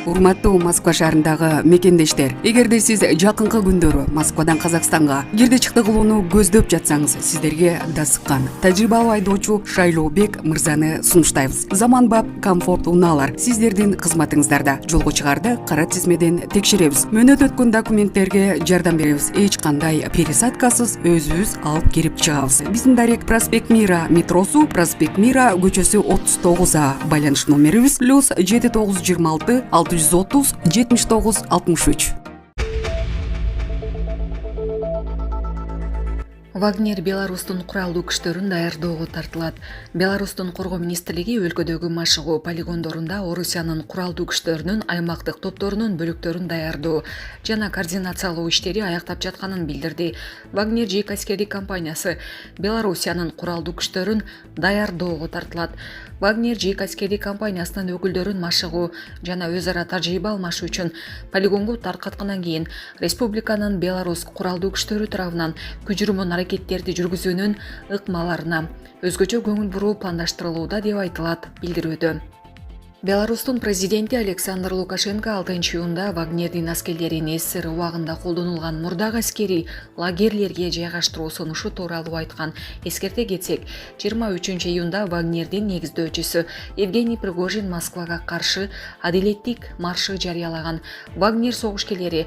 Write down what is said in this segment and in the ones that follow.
Урматтуу Москва шаарындагы мекендештер, эгерде сиз жакынкы күндөрү Москвадан Казакстанга кирди чыкты кылууну көздөп жатсаңыз, сиздерге да сыккан тажрыйбалуу айдоочу Шайлообек мырзаны сунуштайбыз. Заманбап комфорт унаалар сиздердин кызматыңыздарда. Жолго чыгарды кара тизмеден текшеребиз. Мөөнөт өткөн документтерге жардам беребиз. Эч кандай пересадкасыз өзүбүз алып кирип чыгабыз. Биздин дарек Проспект Мира метросу, Проспект Мира көчөсү 39А, байланыш номерибиз +7926 630 79 63. Вагнер Беларустун куралдуу күчтөрүн даярдоого тартылат. Беларустун коргоо министрлиги өлкөдөгү машыгуу полигондорунда Орусиянын куралдуу күчтөрүнүн аймактык топторунун бөлүктөрүн даярдоо жана координациялоо иштери аяктап жатканын билдирди. Вагнер ЖЭК аскердик компаниясы Беларусиянын куралдуу күчтөрүн даярдоого тартылат. Вагнер ЖЭК аскердик компаниясынын өкүлдөрүн машыгуу жана өз ара тажрыйба алмашуу үчүн полигонго таркаткандан кийин республиканын Беларус куралдуу күчтөрү тарабынан күчүрүмөн аракеттерди жүргүзүүнүн ыкмаларына өзгөчө көңүл буруу пландаштырылууда деп айтылат билдирүүдө. Беларустун президенти Александр Лукашенко 6-июнда Вагнердин аскерлерин СССР убагында колдонулган мурдагы аскерий лагерлерге жайгаштыруу сунушу тууралуу айткан. Эскерте кетсек, 23-июнда Вагнердин негиздөөчүсү Евгений Пригожин Москвага каршы адилеттик маршы жарыялаган. Вагнер согушкерлери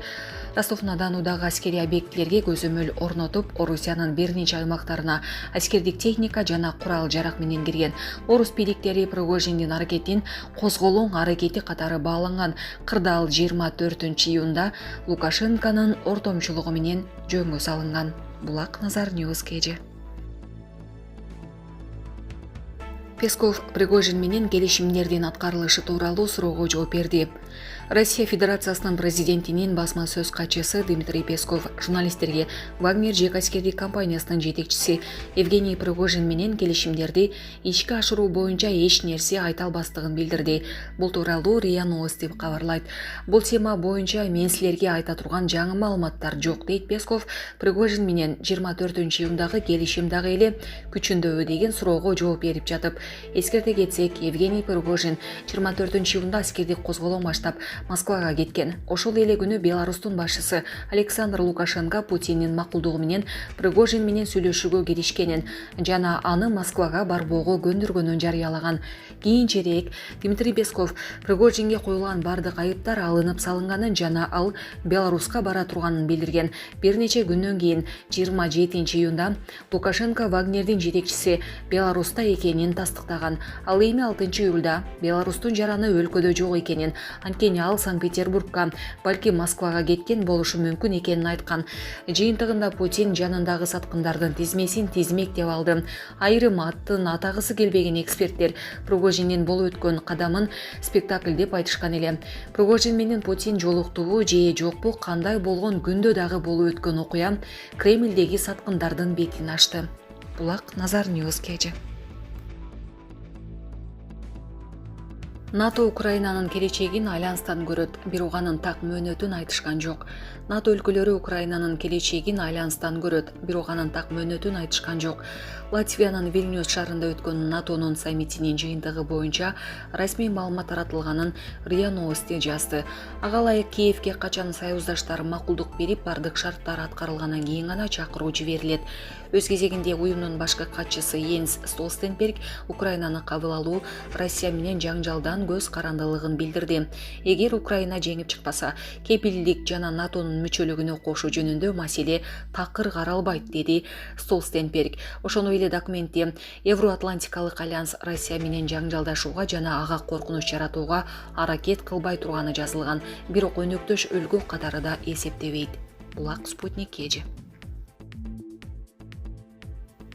Ростов-на-Донудагы аскерий объектилерге көзөмөл орнотуп, Орусиянын бир нече аймактарына аскердик техника жана курал-жарак менен кирген. Орус бийликтери Пригожиндин аракетин козголоң аракети катары бааланган. Кырдаал 24-июнда Лукашенконун ортомчулугу менен жөнгө салынган. Булак Назар Ньюс KG. Песков Пригожин менен келишимдердин аткарылышы тууралуу суроого жооп берди. Россия Федерациясынын президентинин басма сөз катчысы Дмитрий Песков журналисттерге Вагнер ЖЭК аскердик компаниясынын жетекчиси Евгений Пригожин менен келишимдерди ишке ашыруу боюнча эч нерсе айта албастыгын билдирди. Бул тууралуу РИА Новости деп кабарлайт. Бул тема боюнча мен силерге айта турган жаңы маалыматтар жок, дейт Песков. Пригожин менен 24-июндагы келишим дагы эле күчүндөбү деген суроого жооп берип жатып, эскерте кетсек, Евгений Пригожин 24-июнда аскердик козголоң баштап Москвага кеткен. Ошол эле күнү Беларустун башчысы Александр Лукашенко Путиндин макулдугу менен Пригожин менен сүйлөшүүгө киришкенин жана аны Москвага барбоого көндүргөнүн жарыялаган. Кийинчерээк Дмитрий Песков Пригожинге коюлган бардык айыптар алынып салынганын жана ал Беларуска бара турганын билдирген. Бир нече күндөн кийин 27-июнда Лукашенко Вагнердин жетекчиси Беларуста экенин тастыктаган. Ал эми 6-июлда Беларустун жараны өлкөдө жок экенин, анткени ал Санкт-Петербургка, балки Москвага кеткен болушу мүмкүн экенин айткан. Жыйынтыгында Путин жанындагы саткындардын тизмесин тизмек деп алды. Айрым аттын атагысы келбеген эксперттер Пригожиндин болуп өткөн кадамын спектакль деп айтышкан эле. Пригожин менен Путин жолуктубу же жокпу, кандай болгон күндө дагы болуп өткөн окуя Кремлдеги саткындардын бетин ачты. Булак Назар Ньюс KG. НАТО Украинанын келечегин айланыстан көрөт, бирок анын так мөөнөтүн айтышкан жок. НАТО өлкөлөрү Украинанын келечегин айланыстан көрөт, бирок анын так мөөнөтүн айтышкан жок. Латвиянын Вильнюс шаарында өткөн НАТОнун саммитинин жыйынтыгы боюнча расмий маалымат таратылганын РИА Новости жазды. Ага ылайык Киевке качан союздаштар макулдук берип, бардык шарттар аткарылгандан кийин гана чакыруу жиберилет. Өз кезегинде уюмдун башкы катчысы Йенс Столтенберг Украинаны кабыл алуу Россия менен жаңжалдан көз карандылыгын билдирди. Эгер Украина жеңип чыкпаса, кепилдик жана НАТОнун мүчөлүгүнө кошуу жөнүндө маселе такыр каралбайт, деди Столтенберг. Ошондой эле документте Евроатлантикалык альянс Россия менен жаңжалдашууга жана ага коркунуч жаратууга аракет кылбай турганы жазылган, бирок өнөктөш өлкө катары да эсептебейт. Булак Спутник KG.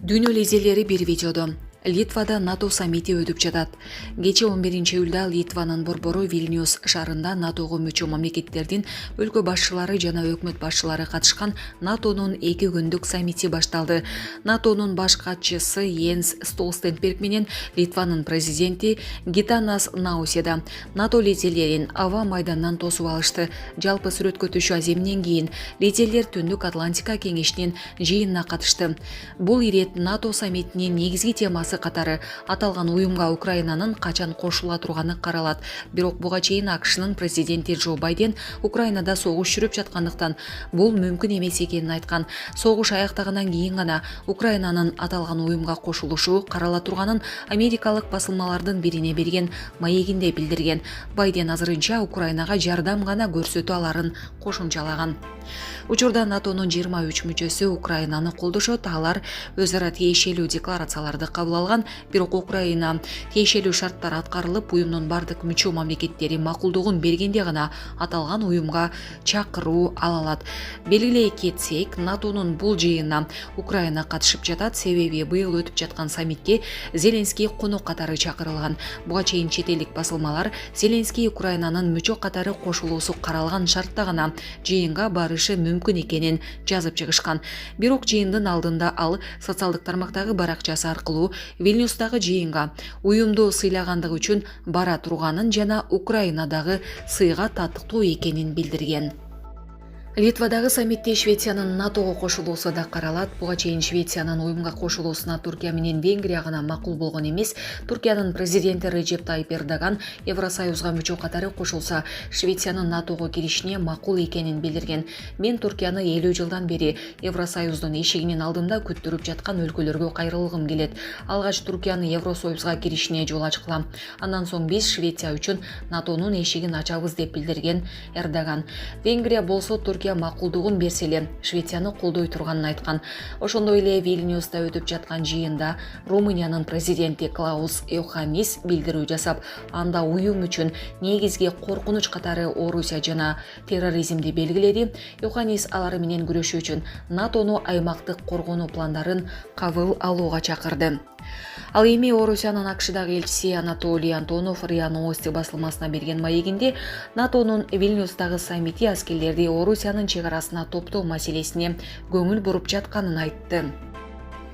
Дүйнө лезелери бир видеодо. Литвада НАТО саммити өтүп жатат. Кече 11-июлда Литванын борбору Вильнюс шаарында НАТОго мүчө мамлекеттердин өлкө башчылары жана өкмөт башчылары катышкан НАТОнун 2 күндүк саммити башталды. НАТОнун баш катчысы Йенс Столтенберг менен Литванын президенти Гитанас Науседа НАТО лидерлерин аба майдандан тосуп алышты. Жалпы сүрөткө түшүү аземинен кийин лидерлер Түндүк Атлантика кеңешинин жыйынына катышты. Бул ирет НАТО саммитинин негизги темасы катары аталган уюмга Украинанын качан кошула турганы каралат. Бирок буга чейин АКШнын президенти Джо Байден Украинада согуш жүрүп жаткандыктан бул мүмкүн эмес экенин айткан. Согуш аяктагандан кийин гана Украинанын аталган уюмга кошулушу карала турганын америкалык басылмалардын бирине берген маегинде билдирген. Байден азырынча Украинага жардам гана көрсөтө аларын кошумчалаган. Учурда НАТОнун 23 мүчөсү Украинаны колдошот. Алар өз ара тиешелүү декларацияларды кабыл алган, бирок Украина тиешелүү шарттар аткарылып, уюмдун бардык мүчө мамлекеттери макулдугун бергенде гана аталган уюмга чакыруу ала алат. Белгилей кетсек, НАТОнун бул жыйынына Украина катышып жатат, себеби быйыл өтүп жаткан саммитте Зеленский конок катары чакырылган. Буга чейин чет элдик басылмалар Зеленский Украинанын мүчө катары кошулуусу каралган шартта гана жыйынга барышы мүмкүн экенин жазып чыгышкан. Бирок жыйындын алдында ал социалдык тармактагы баракчасы аркылуу Вильнюстагы жыйынга уюмду сыйлагандыгы үчүн бара турганын жана Украинадагы сыйга татыктуу экенин билдирген. Литвадагы саммитте Швециянын НАТОго кошулуусу да каралат. Буга чейин Швециянын уюмга кошулуусуна Туркия менен Венгрия гана макул болгон эмес. Туркиянын президенти Реджеп Тайип Эрдоган Евросоюзга мүчө катары кошулса, Швециянын НАТОго киришине макул экенин билдирген. Мен Туркияны 50 жылдан бери Евросоюздун эшигинин алдында күттүрүп жаткан өлкөлөргө кайрылгым келет. Алгач Туркияны Евросоюзга киришине жол ачкылам. Андан соң биз Швеция үчүн НАТОнун эшигин ачабыз деп билдирген Эрдоган. Венгрия болсо Туркия макулдугун берсе эле Швецияны колдой турганын айткан. Ошондой эле Вильнюста өтүп жаткан жыйында Румыниянын президенти Клаус Йоханнис билдирүү жасап, анда уюм үчүн негизги коркунуч катары Орусия жана терроризмди белгиледи. Йоханнис алар менен күрөшүү үчүн НАТОну аймактык коргонуу пландарын кабыл алууга чакырды. Ал эми Орусиянын АКШдагы элчиси Анатолий Антонов РИА Новости басылмасына берген маегинде НАТОнун Вильнюстагы саммити аскерлерди Орусиянын чек арасына топтоо маселесине көңүл буруп жатканын айтты.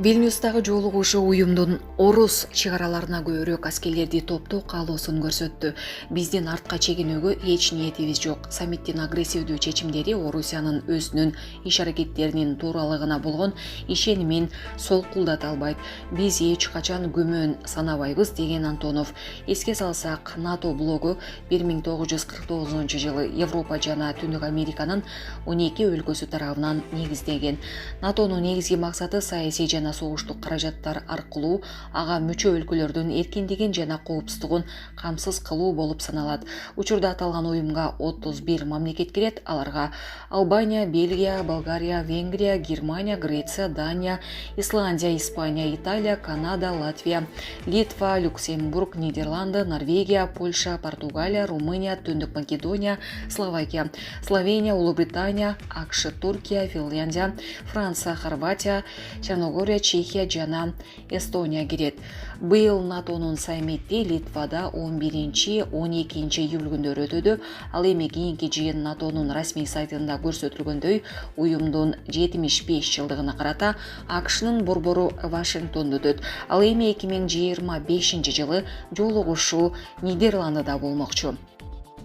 Вильнюстагы жолугушуу уюмдун орус чек араларына көбүрөөк аскерлерди топтоо каалоосун көрсөттү. Биздин артка чегинүүгө эч ниетибиз жок. Саммиттин агрессивдүү чечимдери Орусиянын өзүнүн иш аракеттеринин тууралыгына болгон ишенимин солкулдата албайт. Биз эч качан күмөн санабайбыз, деген Антонов. Эске салсак, НАТО блогу 1949-жылы Европа жана Түндүк Американын 12 өлкөсү тарабынан негизделген. НАТОнун негизги максаты саясий жана согуштук каражаттар аркылуу ага мүчө өлкөлөрдүн эркиндигин жана коопсуздугун камсыз кылуу болуп саналат. Учурда аталган уюмга 31 мамлекет кирет. Аларга Албания, Бельгия, Болгария, Венгрия, Германия, Греция, Дания, Исландия, Испания, Италия, Канада, Латвия, Литва, Люксембург, Нидерланды, Норвегия, Польша, Португалия, Румыния, Түндүк Македония, Словакия, Словения, Улуу-Британия, АКШ, Туркия, Финляндия, Франция, Хорватия, Черногория, Чехия жана Эстония кирет. Быйыл НАТОнун саммити Литвада 11-12 июль күндөрү өтөдү. Ал эми кийинки жыйын НАТОнун расмий сайтында көрсөтүлгөндөй уюмдун 75 жылдыгына карата АКШнын борбору Вашингтондо өтөт. Ал эми 2025 жылы жолугушуу Нидерландыда болмокчу.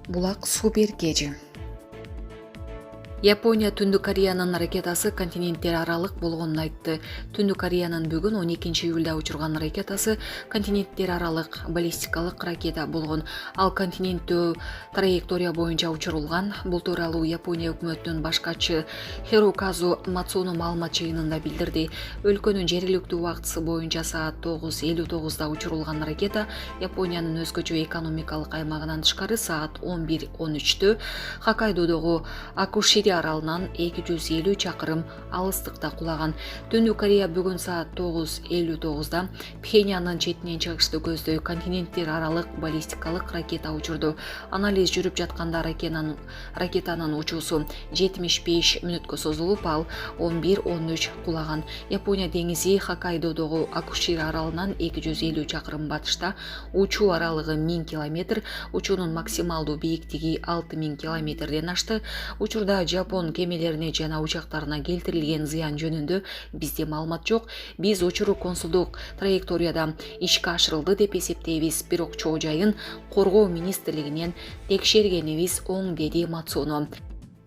Булак супер кечи. Япония Түндүк Кореянын ракетасы континенттер аралык болгонун айтты. Түндүк Кореянын бүгүн 12 июлда учурган ракетасы континенттер аралык баллистикалык ракета болгон. Ал континенттүү траектория боюнча учурулган. Бул тууралуу Япония өкмөтүнүн баш катчысы Хироказу Мацуно маалымат жыйынында билдирди. Өлкөнүн жергиликтүү убактысы боюнча саат 9:59 учурулган ракета Япониянын өзгөчө экономикалык аймагынан тышкары саат 11:13 Хоккайдодогу Акушири аралынан 250 чакырым алыстыкта кулаган. Түндүк Корея бүгүн саат 9:59 Пхеньяндын четинен чыгышты көздөй континенттер аралык баллистикалык ракета учурду. Анализ жүрүп жатканда ракетанын учуусу 75 мүнөткө созулуп, ал 11:13 кулаган. Япония деңизи Хоккайдодогу Акушири аралынан 250 чакырым батышта, учуу аралыгы 1000 км, учуунун максималдуу бийиктиги 6000 км ашты. Учурда Жапон кемелерине жана учактарына келтирилген зыян жөнүндө бизде маалымат жок. Биз учуру консулдук траекторияда ишке ашырылды деп эсептейбиз, бирок чоо жайын коргоо министрлигинен текшергенибиз оң, деди Мацуно.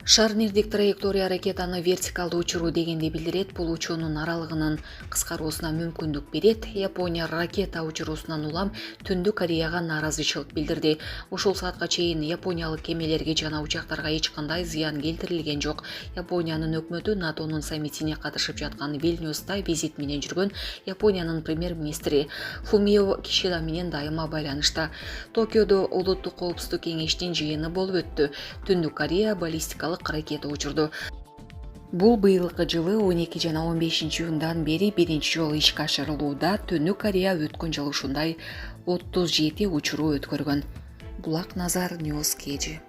Шарнирдик траектория ракетаны вертикалды учуруу дегенди билдирет. Бул учуунун аралыгынын кыскаруусуна мүмкүндүк берет. Япония ракета учуруусунан улам Түндүк Кореяга нааразычылык билдирди. Ушул саатка чейин япониялык кемелерге жана учактарга эч кандай зыян келтирилген жок. Япониянын өкмөтү НАТОнун саммитине катышып жаткан Вильнюста визит менен жүргөн Япониянын премьер-министри Фумио Кишида менен дайыма байланышта. Токиодо улуттук коопсуздук кеңештин жыйыны болуп өттү. Түндүк Корея баллистикалык ракета учурду. Бул быйылкы жылы 12 жана 15 июндан бери биринчи жолу ишке ашырылууда. Түндүк Корея өткөн жылы ушундай 37 учуруу өткөргөн. Булак Назар Ньюс Кежи.